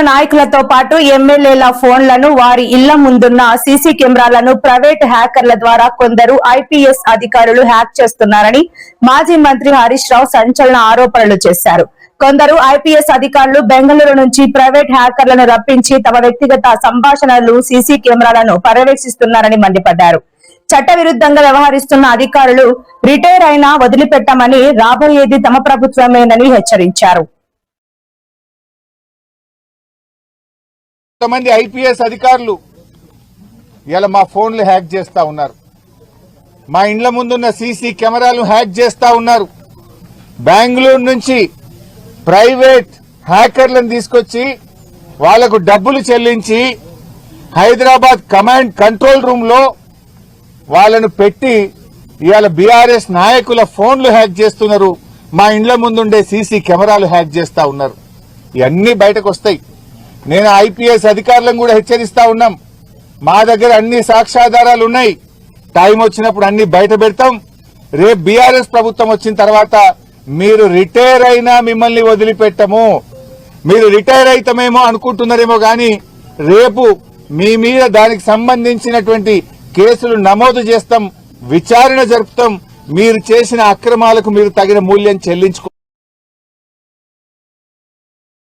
నాయకులతో పాటు ఎమ్మెల్యేల ఫోన్లను వారి ఇళ్ల ముందున్న సీసీ కెమెరాలను ప్రైవేట్ హ్యాకర్ల ద్వారా కొందరు ఐపీఎస్ అధికారులు హ్యాక్ చేస్తున్నారని మాజీ మంత్రి హరీష్ రావు సంచలన ఆరోపణలు చేశారు. కొందరు ఐపీఎస్ అధికారులు బెంగళూరు నుంచి ప్రైవేట్ హ్యాకర్లను రప్పించి తమ వ్యక్తిగత సంభాషణలు సీసీ కెమెరాలను పర్యవేక్షిస్తున్నారని మండిపడ్డారు. చట్ట విరుద్ధంగా వ్యవహరిస్తున్న అధికారులు రిటైర్ అయినా వదిలిపెట్టమని, రాబోయేది తమ ప్రభుత్వమేనని హెచ్చరించారు. కొంతమంది ఐపీఎస్ అధికారులు ఇలా మా ఫోన్లు హ్యాక్ చేస్తా ఉన్నారు, మా ఇండ్ల ముందున్న సీసీ కెమెరాలు హ్యాక్ చేస్తా ఉన్నారు. బెంగళూరు నుంచి ప్రైవేట్ హ్యాకర్లను తీసుకొచ్చి వాళ్లకు డబ్బులు చెల్లించి హైదరాబాద్ కమాండ్ కంట్రోల్ రూమ్ లో వాళ్లను పెట్టి ఇవాళ బీఆర్ఎస్ నాయకుల ఫోన్లు హ్యాక్ చేస్తున్నారు, మా ఇండ్ల ముందుండే సీసీ కెమెరాలు హ్యాక్ చేస్తా ఉన్నారు. ఇవన్నీ బయటకు వస్తాయి. నేను ఐపీఎస్ అధికారులను కూడా హెచ్చరిస్తా ఉన్నాం, మా దగ్గర అన్ని సాక్ష్యాధారాలు ఉన్నాయి, టైం వచ్చినప్పుడు అన్ని బయట పెడతాం. రేపు బీఆర్ఎస్ ప్రభుత్వం వచ్చిన తర్వాత మీరు రిటైర్ అయినా మిమ్మల్ని వదిలిపెట్టము. మీరు రిటైర్ అయితమేమో అనుకుంటున్నారేమో గాని రేపు మీ మీద దానికి సంబంధించినటువంటి కేసులు నమోదు చేస్తాం, విచారణ జరుపుతాం. మీరు చేసిన అక్రమాలకు మీరు తగిన మూల్యం చెల్లించుకో